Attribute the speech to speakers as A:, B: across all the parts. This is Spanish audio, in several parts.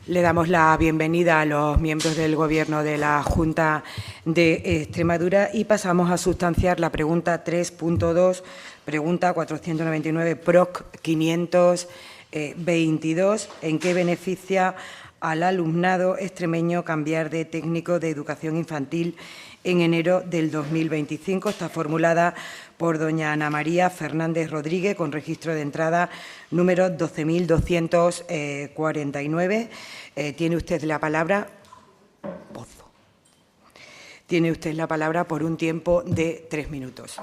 A: Le damos la bienvenida a los miembros del Gobierno de la Junta de Extremadura y pasamos a sustanciar la pregunta 3.2, pregunta 499, PROC 522, ¿en qué beneficia al alumnado extremeño cambiar de técnico de educación infantil en enero del 2025? Está formulada por doña Ana María Fernández Rodríguez, con registro de entrada número 12.249. Tiene usted la palabra. Pozo. Tiene usted la palabra por un tiempo de 3 minutos.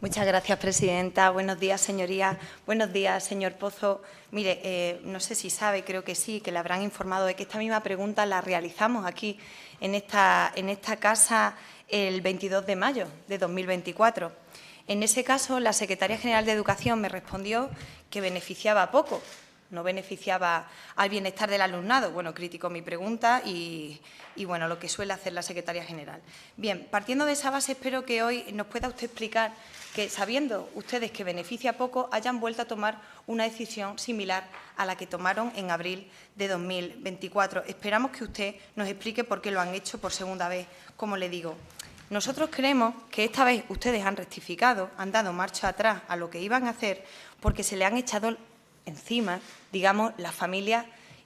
B: Muchas gracias, presidenta. Buenos días, señorías. Buenos días, señor Pozo. Mire, no sé si sabe, creo que sí, que le habrán informado de que esta misma pregunta la realizamos aquí en esta casa el 22 de mayo de 2024. En ese caso, la Secretaria General de Educación me respondió que beneficiaba poco, no beneficiaba al bienestar del alumnado. Bueno, criticó mi pregunta y bueno, lo que suele hacer la Secretaria General. Bien, partiendo de esa base, espero que hoy nos pueda usted explicar que, sabiendo ustedes que beneficia poco, hayan vuelto a tomar una decisión similar a la que tomaron en abril de 2024. Esperamos que usted nos explique por qué lo han hecho por segunda vez, como le digo. Nosotros creemos que esta vez ustedes han rectificado, han dado marcha atrás a lo que iban a hacer, porque se le han echado encima, digamos, las familias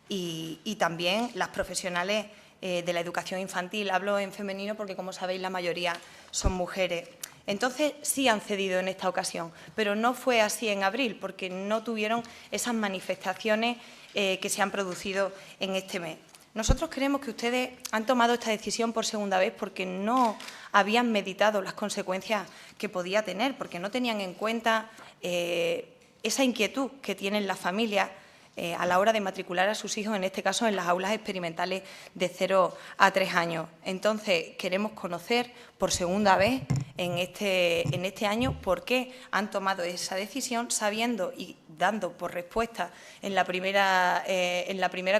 B: y también las profesionales de la educación infantil. Hablo en femenino porque, como sabéis, la mayoría son mujeres. Entonces, sí han cedido en esta ocasión, pero no fue así en abril, porque no tuvieron esas manifestaciones que se han producido en este mes. Nosotros creemos que ustedes han tomado esta decisión por segunda vez porque no habían meditado las consecuencias que podía tener, porque no tenían en cuenta esa inquietud que tienen las familias a la hora de matricular a sus hijos, en este caso en las aulas experimentales de 0 a 3 años. Entonces, queremos conocer por segunda vez en este año por qué han tomado esa decisión, sabiendo y dando por respuesta en la primera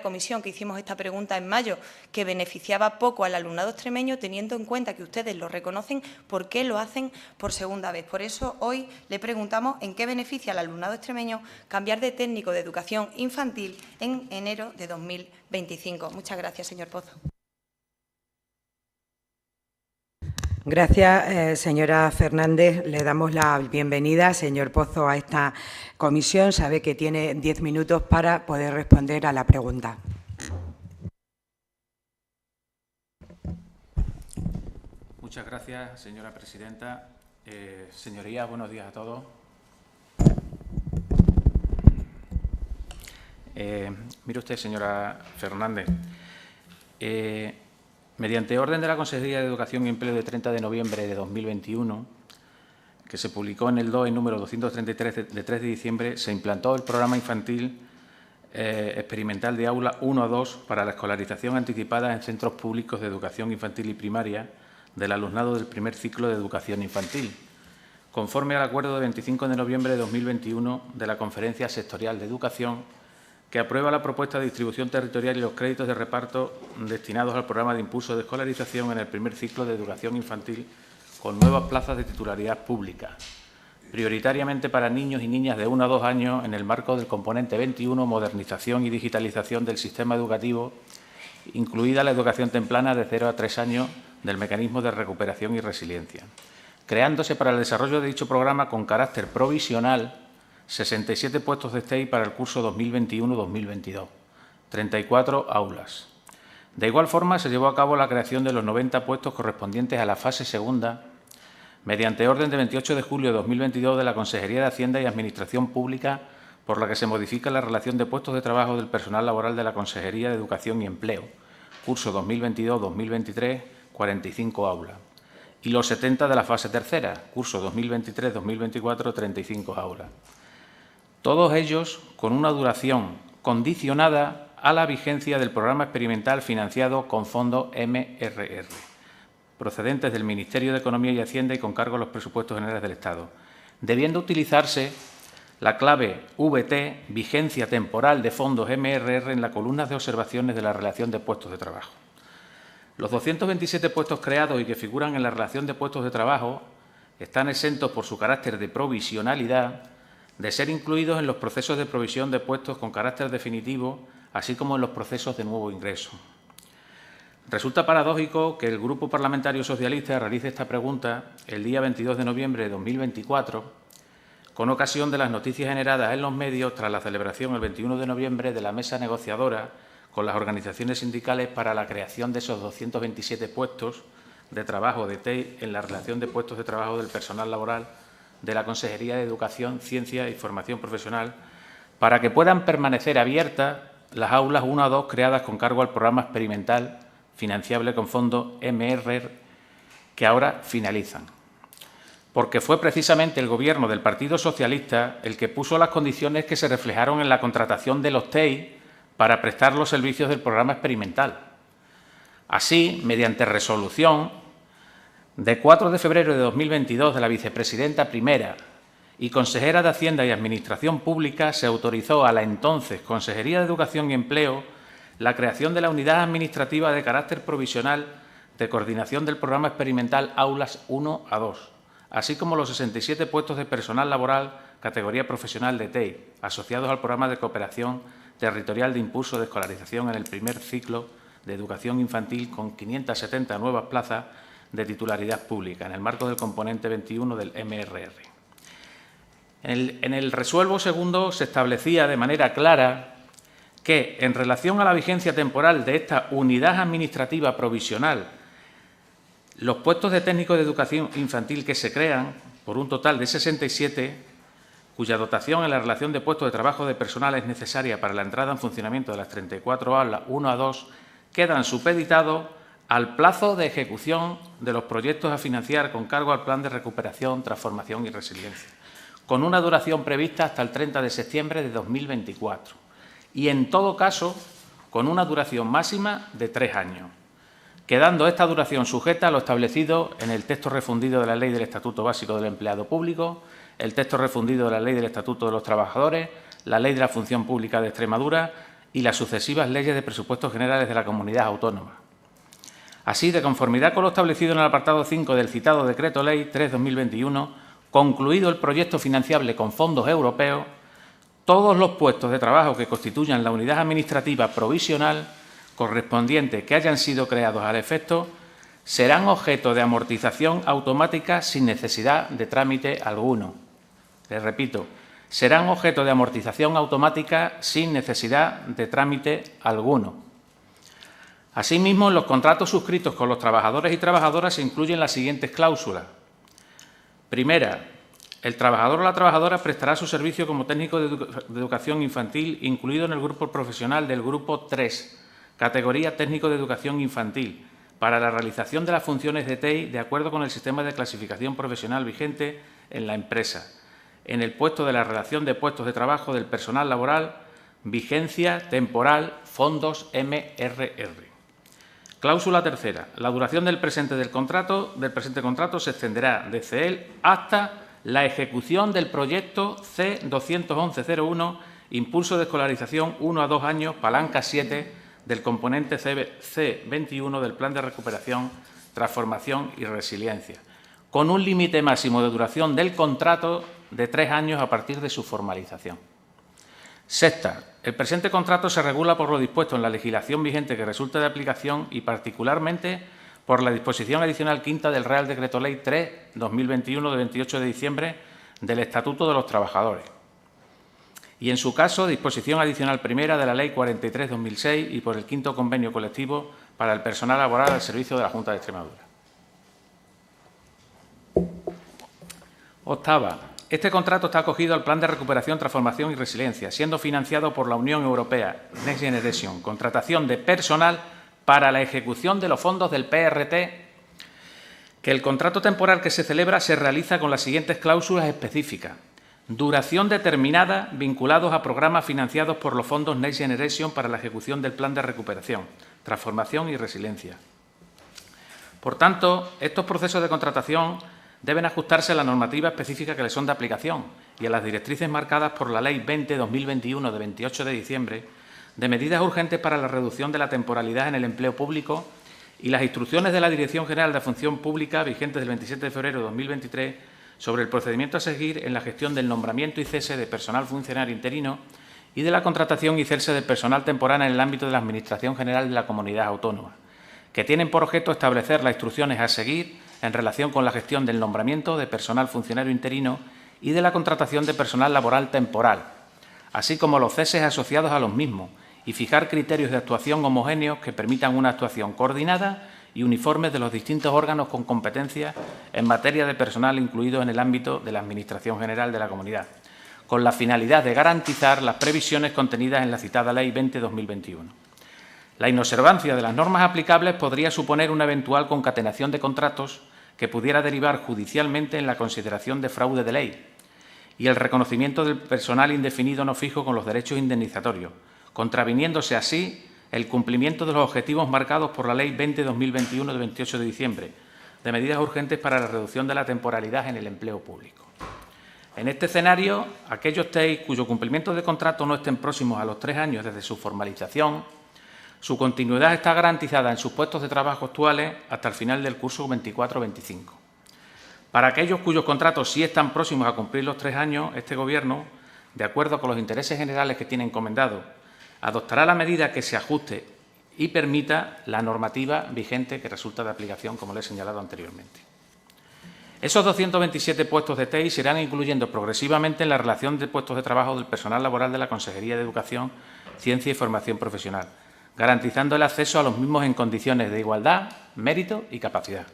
B: comisión que hicimos esta pregunta en mayo, que beneficiaba poco al alumnado extremeño, teniendo en cuenta que ustedes lo reconocen, por qué lo hacen por segunda vez. Por eso, hoy le preguntamos en qué beneficia al alumnado extremeño cambiar de técnico de educación infantil en enero de 2025. Muchas gracias, señor Pozo.
A: Gracias, señora Fernández. Le damos la bienvenida, señor Pozo, a esta comisión. Sabe que tiene 10 minutos para poder responder a la pregunta.
C: Muchas gracias, señora presidenta. Señorías, buenos días a todos. Mire usted, señora Fernández, mediante orden de la Consejería de Educación y Empleo de 30 de noviembre de 2021, que se publicó en el DOE número 233 de 3 de diciembre, se implantó el programa infantil experimental de aula 1 a 2 para la escolarización anticipada en centros públicos de educación infantil y primaria del alumnado del primer ciclo de educación infantil, conforme al acuerdo de 25 de noviembre de 2021 de la Conferencia Sectorial de Educación, que aprueba la propuesta de distribución territorial y los créditos de reparto destinados al programa de impulso de escolarización en el primer ciclo de educación infantil con nuevas plazas de titularidad pública, prioritariamente para niños y niñas de 1 a 2 años en el marco del componente 21, modernización y digitalización del sistema educativo, incluida la educación temprana de 0 a 3 años del mecanismo de recuperación y resiliencia, creándose para el desarrollo de dicho programa con carácter provisional 67 puestos de STEI para el curso 2021-2022, 34 aulas. De igual forma, se llevó a cabo la creación de los 90 puestos correspondientes a la fase segunda, mediante orden de 28 de julio de 2022 de la Consejería de Hacienda y Administración Pública, por la que se modifica la relación de puestos de trabajo del personal laboral de la Consejería de Educación y Empleo, curso 2022-2023, 45 aulas, y los 70 de la fase tercera, curso 2023-2024, 35 aulas. Todos ellos con una duración condicionada a la vigencia del programa experimental financiado con fondos MRR, procedentes del Ministerio de Economía y Hacienda y con cargo a los presupuestos generales del Estado, debiendo utilizarse la clave VT, vigencia temporal de fondos MRR, en la columna de observaciones de la relación de puestos de trabajo. Los 227 puestos creados y que figuran en la relación de puestos de trabajo están exentos por su carácter de provisionalidad de ser incluidos en los procesos de provisión de puestos con carácter definitivo, así como en los procesos de nuevo ingreso. Resulta paradójico que el Grupo Parlamentario Socialista realice esta pregunta el día 22 de noviembre de 2024, con ocasión de las noticias generadas en los medios tras la celebración el 21 de noviembre de la mesa negociadora con las organizaciones sindicales para la creación de esos 227 puestos de trabajo de TEI en la relación de puestos de trabajo del personal laboral de la Consejería de Educación, Ciencia y Formación Profesional, para que puedan permanecer abiertas las aulas 1 a 2 creadas con cargo al programa experimental financiable con fondos MRR, que ahora finalizan. Porque fue precisamente el Gobierno del Partido Socialista el que puso las condiciones que se reflejaron en la contratación de los TEI para prestar los servicios del programa experimental. Así, mediante resolución de 4 de febrero de 2022 de la vicepresidenta primera y consejera de Hacienda y Administración Pública, se autorizó a la entonces Consejería de Educación y Empleo la creación de la unidad administrativa de carácter provisional de coordinación del programa experimental Aulas 1 a 2, así como los 67 puestos de personal laboral categoría profesional de TEI, asociados al programa de cooperación territorial de impulso de escolarización en el primer ciclo de educación infantil, con 570 nuevas plazas de titularidad pública, en el marco del componente 21 del MRR. En el resuelvo segundo se establecía de manera clara que, en relación a la vigencia temporal de esta unidad administrativa provisional, los puestos de técnico de educación infantil que se crean, por un total de 67, cuya dotación en la relación de puestos de trabajo de personal es necesaria para la entrada en funcionamiento de las 34 aulas 1 a 2, quedan supeditados al plazo de ejecución de los proyectos a financiar con cargo al Plan de Recuperación, Transformación y Resiliencia, con una duración prevista hasta el 30 de septiembre de 2024 y, en todo caso, con una duración máxima de 3 años, quedando esta duración sujeta a lo establecido en el texto refundido de la Ley del Estatuto Básico del Empleado Público, el texto refundido de la Ley del Estatuto de los Trabajadores, la Ley de la Función Pública de Extremadura y las sucesivas leyes de presupuestos generales de la comunidad autónoma. Así, de conformidad con lo establecido en el apartado 5 del citado Decreto Ley 3/2021, concluido el proyecto financiable con fondos europeos, todos los puestos de trabajo que constituyan la unidad administrativa provisional correspondiente que hayan sido creados al efecto serán objeto de amortización automática sin necesidad de trámite alguno. Les repito, serán objeto de amortización automática sin necesidad de trámite alguno. Asimismo, en los contratos suscritos con los trabajadores y trabajadoras se incluyen las siguientes cláusulas. Primera, el trabajador o la trabajadora prestará su servicio como técnico de educación infantil incluido en el grupo profesional del Grupo 3, categoría técnico de educación infantil, para la realización de las funciones de TEI de acuerdo con el sistema de clasificación profesional vigente en la empresa, en el puesto de la relación de puestos de trabajo del personal laboral, vigencia temporal, fondos MRR. Cláusula tercera. La duración del presente contrato se extenderá desde él hasta la ejecución del proyecto C21101, Impulso de Escolarización 1 a 2 años, palanca 7, del componente C21 del Plan de Recuperación, Transformación y Resiliencia, con un límite máximo de duración del contrato de 3 años a partir de su formalización. Sexta, el presente contrato se regula por lo dispuesto en la legislación vigente que resulta de aplicación y, particularmente, por la disposición adicional quinta del Real Decreto Ley 3/2021 de 28 de diciembre del Estatuto de los Trabajadores y, en su caso, disposición adicional primera de la Ley 43/2006 y por el quinto convenio colectivo para el personal laboral al servicio de la Junta de Extremadura. Octava. Este contrato está acogido al Plan de Recuperación, Transformación y Resiliencia, siendo financiado por la Unión Europea, Next Generation, contratación de personal para la ejecución de los fondos del PRT, que el contrato temporal que se celebra se realiza con las siguientes cláusulas específicas. Duración determinada vinculados a programas financiados por los fondos Next Generation para la ejecución del Plan de Recuperación, Transformación y Resiliencia. Por tanto, estos procesos de contratación deben ajustarse a la normativa específica que les son de aplicación y a las directrices marcadas por la Ley 20/2021 de 28 de diciembre de medidas urgentes para la reducción de la temporalidad en el empleo público y las instrucciones de la Dirección General de Función Pública vigentes del 27 de febrero de 2023 sobre el procedimiento a seguir en la gestión del nombramiento y cese de personal funcionario interino y de la contratación y cese de personal temporal en el ámbito de la Administración General de la Comunidad Autónoma, que tienen por objeto establecer las instrucciones a seguir en relación con la gestión del nombramiento de personal funcionario interino y de la contratación de personal laboral temporal, así como los ceses asociados a los mismos, y fijar criterios de actuación homogéneos que permitan una actuación coordinada y uniforme de los distintos órganos con competencias en materia de personal incluidos en el ámbito de la Administración General de la Comunidad, con la finalidad de garantizar las previsiones contenidas en la citada Ley 20-2021. La inobservancia de las normas aplicables podría suponer una eventual concatenación de contratos que pudiera derivar judicialmente en la consideración de fraude de ley y el reconocimiento del personal indefinido no fijo con los derechos indemnizatorios, contraviniéndose así el cumplimiento de los objetivos marcados por la Ley 20-2021 de 28 de diciembre, de medidas urgentes para la reducción de la temporalidad en el empleo público. En este escenario, aquellos TEI cuyo cumplimiento de contrato no estén próximos a los 3 años desde su formalización, su continuidad está garantizada en sus puestos de trabajo actuales hasta el final del curso 24-25. Para aquellos cuyos contratos sí están próximos a cumplir los 3 años, este Gobierno, de acuerdo con los intereses generales que tiene encomendado, adoptará la medida que se ajuste y permita la normativa vigente que resulta de aplicación, como le he señalado anteriormente. Esos 227 puestos de TEI se irán incluyendo progresivamente en la relación de puestos de trabajo del personal laboral de la Consejería de Educación, Ciencia y Formación Profesional, garantizando el acceso a los mismos en condiciones de igualdad, mérito y capacidad.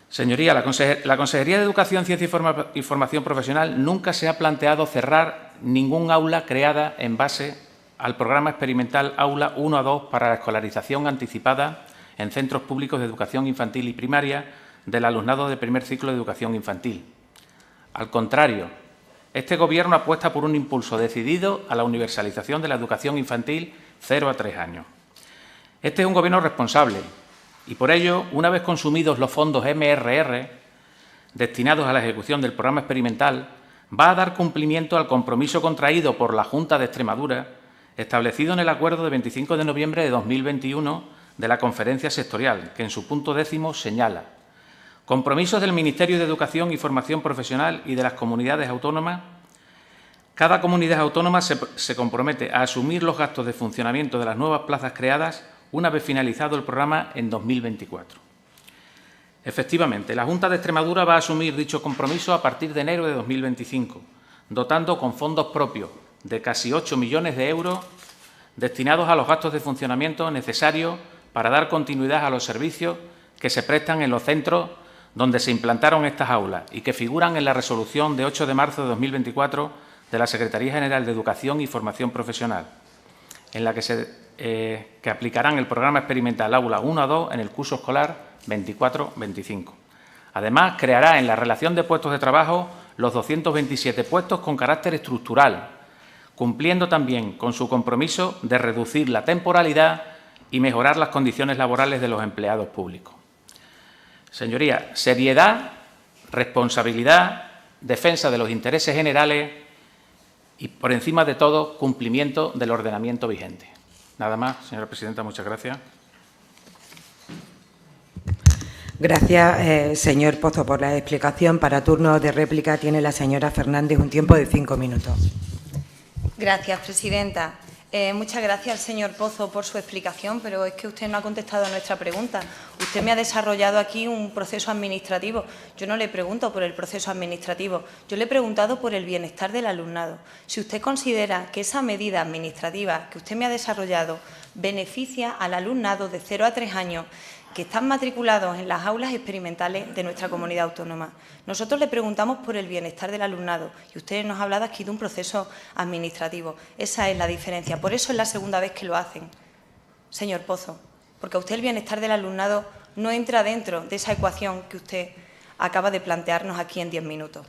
C: Señoría, la Consejería de Educación, Ciencia y Formación Profesional nunca se ha planteado cerrar ningún aula creada en base al programa experimental Aula 1 a 2 para la escolarización anticipada en centros públicos de educación infantil y primaria del alumnado de primer ciclo de educación infantil. Al contrario, este Gobierno apuesta por un impulso decidido a la universalización de la educación infantil 0 a 3 años. Este es un Gobierno responsable y, por ello, una vez consumidos los fondos MRR destinados a la ejecución del programa experimental, va a dar cumplimiento al compromiso contraído por la Junta de Extremadura, establecido en el Acuerdo de 25 de noviembre de 2021 de la Conferencia Sectorial, que en su punto 10º señala: compromisos del Ministerio de Educación y Formación Profesional y de las comunidades autónomas. Cada comunidad autónoma se compromete a asumir los gastos de funcionamiento de las nuevas plazas creadas una vez finalizado el programa en 2024. Efectivamente, la Junta de Extremadura va a asumir dicho compromiso a partir de enero de 2025, dotando con fondos propios de casi 8 millones de euros destinados a los gastos de funcionamiento necesarios para dar continuidad a los servicios que se prestan en los centros donde se implantaron estas aulas y que figuran en la resolución de 8 de marzo de 2024 de la Secretaría General de Educación y Formación Profesional, en la que aplicarán el programa experimental Aula 1 a 2 en el curso escolar 24-25. Además, creará en la relación de puestos de trabajo los 227 puestos con carácter estructural, cumpliendo también con su compromiso de reducir la temporalidad y mejorar las condiciones laborales de los empleados públicos. Señorías, seriedad, responsabilidad, defensa de los intereses generales y, por encima de todo, cumplimiento del ordenamiento vigente. Nada más, señora presidenta, muchas gracias.
A: Gracias, señor Pozo, por la explicación. Para turno de réplica tiene la señora Fernández un tiempo de 5 minutos.
B: Gracias, presidenta. Muchas gracias, señor Pozo, por su explicación, pero es que usted no ha contestado a nuestra pregunta. Usted me ha desarrollado aquí un proceso administrativo. Yo no le pregunto por el proceso administrativo, yo le he preguntado por el bienestar del alumnado. Si usted considera que esa medida administrativa que usted me ha desarrollado beneficia al alumnado de 0 a 3 años que están matriculados en las aulas experimentales de nuestra comunidad autónoma. Nosotros le preguntamos por el bienestar del alumnado y usted nos ha hablado aquí de un proceso administrativo. Esa es la diferencia. Por eso es la segunda vez que lo hacen, señor Pozo, porque a usted el bienestar del alumnado no entra dentro de esa ecuación que usted acaba de plantearnos aquí en 10 minutos.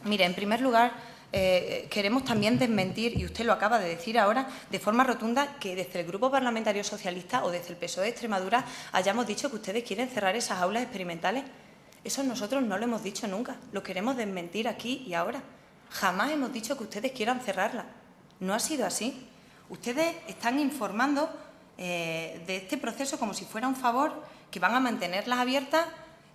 B: Mire, en primer lugar, queremos también desmentir, y usted lo acaba de decir ahora, de forma rotunda, que desde el Grupo Parlamentario Socialista o desde el PSOE de Extremadura hayamos dicho que ustedes quieren cerrar esas aulas experimentales. Eso nosotros no lo hemos dicho nunca, lo queremos desmentir aquí y ahora. Jamás hemos dicho que ustedes quieran cerrarlas. No ha sido así. Ustedes están informando de este proceso como si fuera un favor, que van a mantenerlas abiertas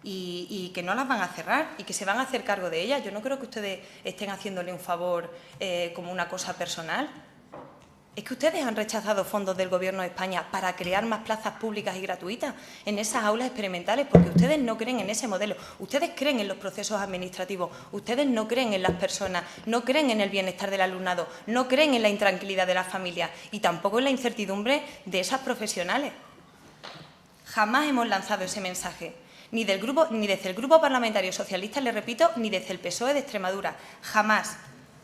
B: y que no las van a cerrar y que se van a hacer cargo de ellas. Yo no creo que ustedes estén haciéndole un favor como una cosa personal. Es que ustedes han rechazado fondos del Gobierno de España para crear más plazas públicas y gratuitas en esas aulas experimentales porque ustedes no creen en ese modelo. Ustedes creen en los procesos administrativos, ustedes no creen en las personas, no creen en el bienestar del alumnado, no creen en la intranquilidad de las familias y tampoco en la incertidumbre de esas profesionales. Jamás hemos lanzado ese mensaje, ni desde el Grupo Parlamentario Socialista, le repito, ni desde el PSOE de Extremadura, jamás.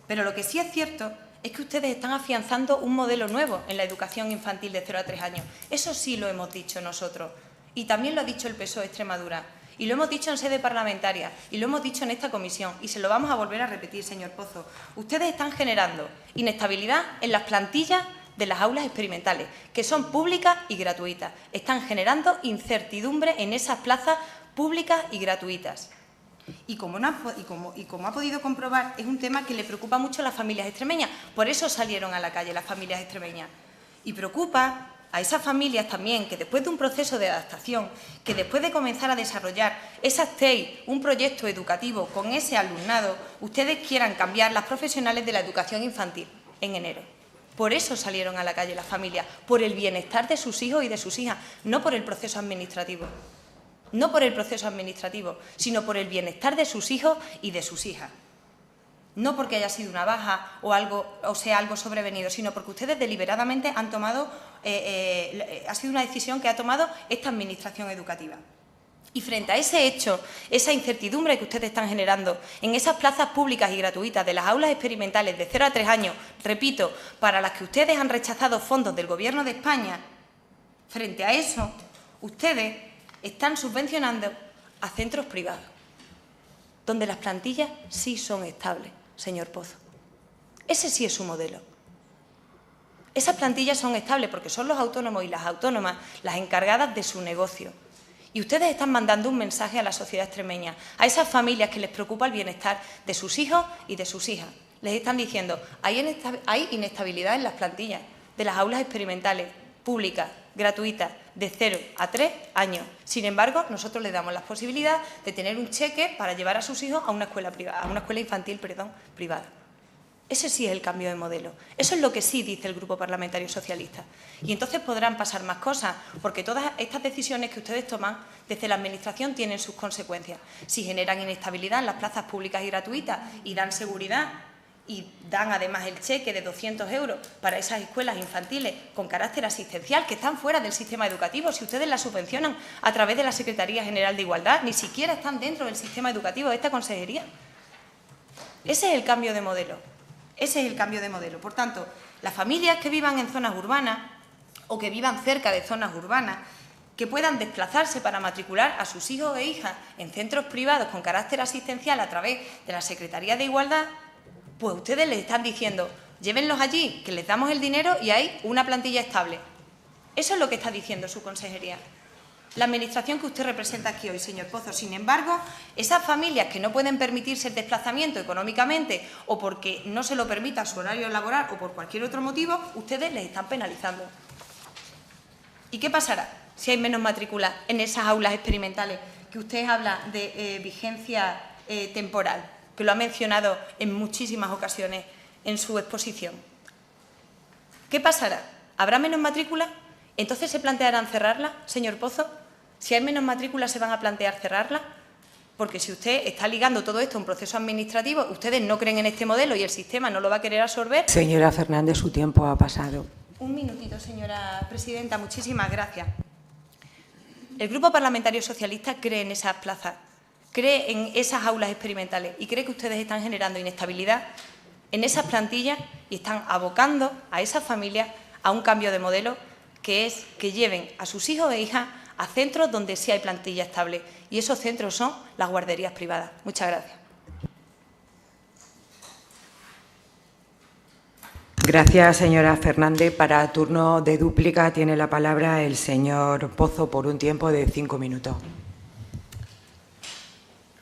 B: Pero lo que sí es cierto es que ustedes están afianzando un modelo nuevo en la educación infantil de 0 a 3 años. Eso sí lo hemos dicho nosotros y también lo ha dicho el PSOE de Extremadura y lo hemos dicho en sede parlamentaria y lo hemos dicho en esta comisión y se lo vamos a volver a repetir, señor Pozo. Ustedes están generando inestabilidad en las plantillas de las aulas experimentales, que son públicas y gratuitas. Están generando incertidumbre en esas plazas públicas y gratuitas. Y como ha podido comprobar, es un tema que le preocupa mucho a las familias extremeñas. Por eso salieron a la calle las familias extremeñas. Y preocupa a esas familias también que después de un proceso de adaptación, que después de comenzar a desarrollar esas TEI, un proyecto educativo con ese alumnado, ustedes quieran cambiar las profesionales de la educación infantil en enero. Por eso salieron a la calle las familias, por el bienestar de sus hijos y de sus hijas, no por el proceso administrativo. No por el proceso administrativo, sino por el bienestar de sus hijos y de sus hijas. No porque haya sido una baja o sea algo sobrevenido, sino porque ustedes deliberadamente han tomado, ha sido una decisión que ha tomado esta Administración educativa. Y frente a ese hecho, esa incertidumbre que ustedes están generando en esas plazas públicas y gratuitas de las aulas experimentales de 0 a 3 años, repito, para las que ustedes han rechazado fondos del Gobierno de España, frente a eso, ustedes están subvencionando a centros privados, donde las plantillas sí son estables, señor Pozo. Ese sí es su modelo. Esas plantillas son estables porque son los autónomos y las autónomas las encargadas de su negocio. Y ustedes están mandando un mensaje a la sociedad extremeña, a esas familias que les preocupa el bienestar de sus hijos y de sus hijas. Les están diciendo, hay inestabilidad en las plantillas de las aulas experimentales públicas, gratuitas, de 0 a 3 años. Sin embargo, nosotros les damos la posibilidad de tener un cheque para llevar a sus hijos a una escuela privada, a una escuela infantil, privada. Ese sí es el cambio de modelo. Eso es lo que sí dice el Grupo Parlamentario Socialista. Y entonces podrán pasar más cosas, porque todas estas decisiones que ustedes toman desde la Administración tienen sus consecuencias. Si generan inestabilidad en las plazas públicas y gratuitas y dan seguridad y dan además el cheque de 200 euros para esas escuelas infantiles con carácter asistencial que están fuera del sistema educativo, si ustedes las subvencionan a través de la Secretaría General de Igualdad, ni siquiera están dentro del sistema educativo de esta consejería. Ese es el cambio de modelo. Ese es el cambio de modelo. Por tanto, las familias que vivan en zonas urbanas o que vivan cerca de zonas urbanas, que puedan desplazarse para matricular a sus hijos e hijas en centros privados con carácter asistencial a través de la Secretaría de Igualdad, pues ustedes les están diciendo, llévenlos allí, que les damos el dinero y hay una plantilla estable. Eso es lo que está diciendo su consejería. La Administración que usted representa aquí hoy, señor Pozo. Sin embargo, esas familias que no pueden permitirse el desplazamiento económicamente o porque no se lo permita su horario laboral o por cualquier otro motivo, ustedes les están penalizando. ¿Y qué pasará si hay menos matrículas en esas aulas experimentales que usted habla de vigencia temporal, que lo ha mencionado en muchísimas ocasiones en su exposición? ¿Qué pasará? ¿Habrá menos matrículas? ¿Entonces se plantearán cerrarla, señor Pozo? Si hay menos matrículas, ¿se van a plantear cerrarla? Porque si usted está ligando todo esto a un proceso administrativo, ustedes no creen en este modelo y el sistema no lo va a querer absorber.
A: Señora Fernández, su tiempo ha pasado.
B: Un minutito, señora presidenta. Muchísimas gracias. El Grupo Parlamentario Socialista cree en esas plazas, cree en esas aulas experimentales y cree que ustedes están generando inestabilidad en esas plantillas y están abocando a esas familias a un cambio de modelo, que es que lleven a sus hijos e hijas a centros donde sí hay plantilla estable. Y esos centros son las guarderías privadas. Muchas gracias.
A: Gracias, señora Fernández. Para turno de dúplica tiene la palabra el señor Pozo por un tiempo de 5 minutos.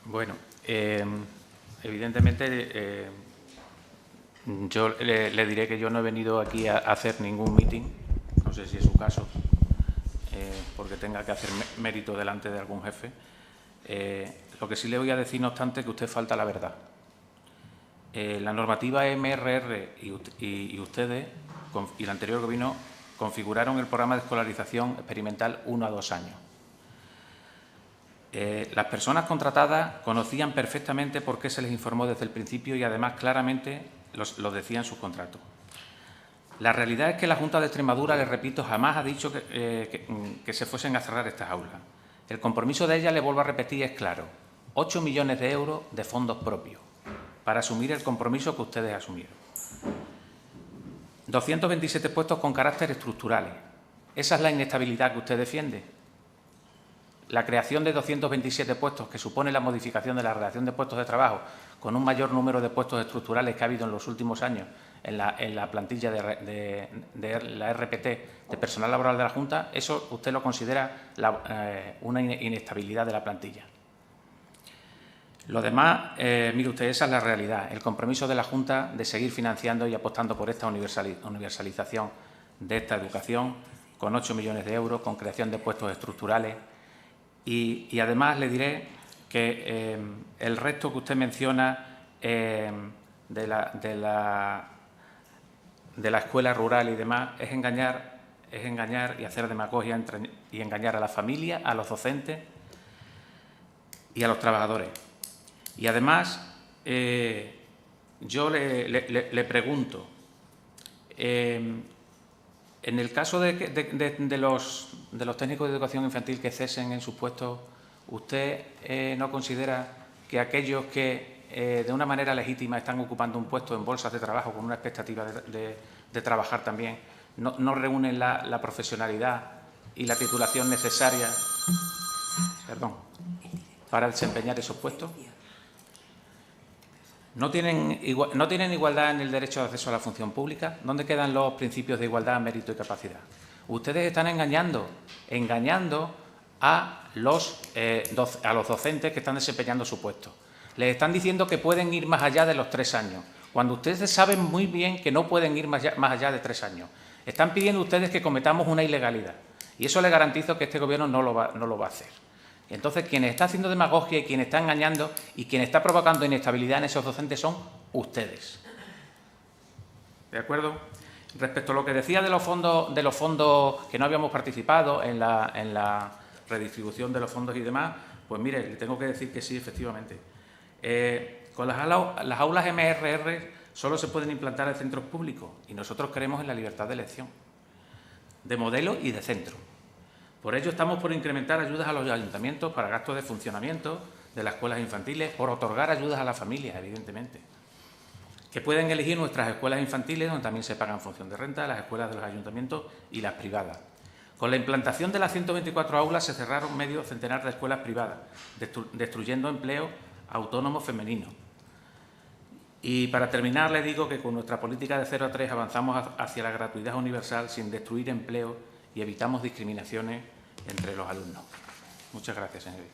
C: Bueno, evidentemente yo le diré que yo no he venido aquí a hacer ningún mitin, no sé si es su caso, porque tenga que hacer mérito delante de algún jefe. Lo que sí le voy a decir, no obstante, que usted falta la verdad. La normativa MRR y ustedes y el anterior Gobierno configuraron el programa de escolarización experimental 1 a 2 años. Las personas contratadas conocían perfectamente por qué se les informó desde el principio y, además, claramente lo decía en sus contratos. La realidad es que la Junta de Extremadura, les repito, jamás ha dicho que se fuesen a cerrar estas aulas. El compromiso de ella, le vuelvo a repetir, es claro: 8 millones de euros de fondos propios para asumir el compromiso que ustedes asumieron. 227 puestos con carácter estructurales. ¿Esa es la inestabilidad que usted defiende? La creación de 227 puestos, que supone la modificación de la relación de puestos de trabajo con un mayor número de puestos estructurales que ha habido en los últimos años en la plantilla de la RPT de personal laboral de la Junta, ¿eso usted lo considera una inestabilidad de la plantilla? Lo demás, mire usted, esa es la realidad, el compromiso de la Junta de seguir financiando y apostando por esta universalización de esta educación con 8 millones de euros, con creación de puestos estructurales. Y además le diré que el resto que usted menciona de la escuela rural y demás es engañar y hacer demagogia y engañar a la familia, a los docentes y a los trabajadores. Y además, yo le pregunto, en el caso de los técnicos de educación infantil que cesen en sus puestos, ¿usted no considera que aquellos que de una manera legítima están ocupando un puesto en bolsas de trabajo con una expectativa de trabajar también, no reúnen la profesionalidad y la titulación necesaria para desempeñar esos puestos? ¿No tienen igualdad en el derecho de acceso a la función pública? ¿Dónde quedan los principios de igualdad, mérito y capacidad? Ustedes están engañando a los docentes que están desempeñando su puesto. Les están diciendo que pueden ir más allá de los 3 años, cuando ustedes saben muy bien que no pueden ir más allá de 3 años. Están pidiendo ustedes que cometamos una ilegalidad, y eso les garantizo que este Gobierno no lo va a hacer. Y entonces, quien está haciendo demagogia y quien está engañando y quien está provocando inestabilidad en esos docentes son ustedes. ¿De acuerdo? Respecto a lo que decía de los fondos que no habíamos participado en la redistribución de los fondos y demás, pues mire, le tengo que decir que sí, efectivamente. Con las aulas MRR solo se pueden implantar en centros públicos y nosotros creemos en la libertad de elección, de modelo y de centro. Por ello, estamos por incrementar ayudas a los ayuntamientos para gastos de funcionamiento de las escuelas infantiles, por otorgar ayudas a las familias, evidentemente, que pueden elegir nuestras escuelas infantiles, donde también se paga en función de renta, las escuelas de los ayuntamientos y las privadas. Con la implantación de las 124 aulas se cerraron medio centenar de escuelas privadas, destruyendo empleo autónomo femenino. Y para terminar, le digo que con nuestra política de 0 a 3 avanzamos hacia la gratuidad universal sin destruir empleo y evitamos discriminaciones entre los alumnos. Muchas gracias, señoría.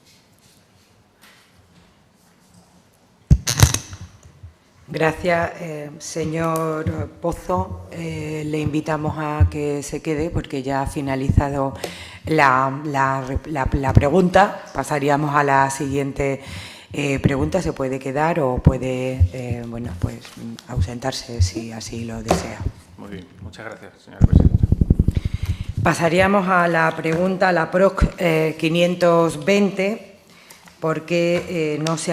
A: Gracias, señor Pozo. Le invitamos a que se quede porque ya ha finalizado la pregunta. Pasaríamos a la siguiente pregunta. Se puede quedar o puede ausentarse si así lo desea.
C: Muy bien. Muchas gracias, señora presidenta.
A: Pasaríamos a la pregunta, la PROC 520, porque no se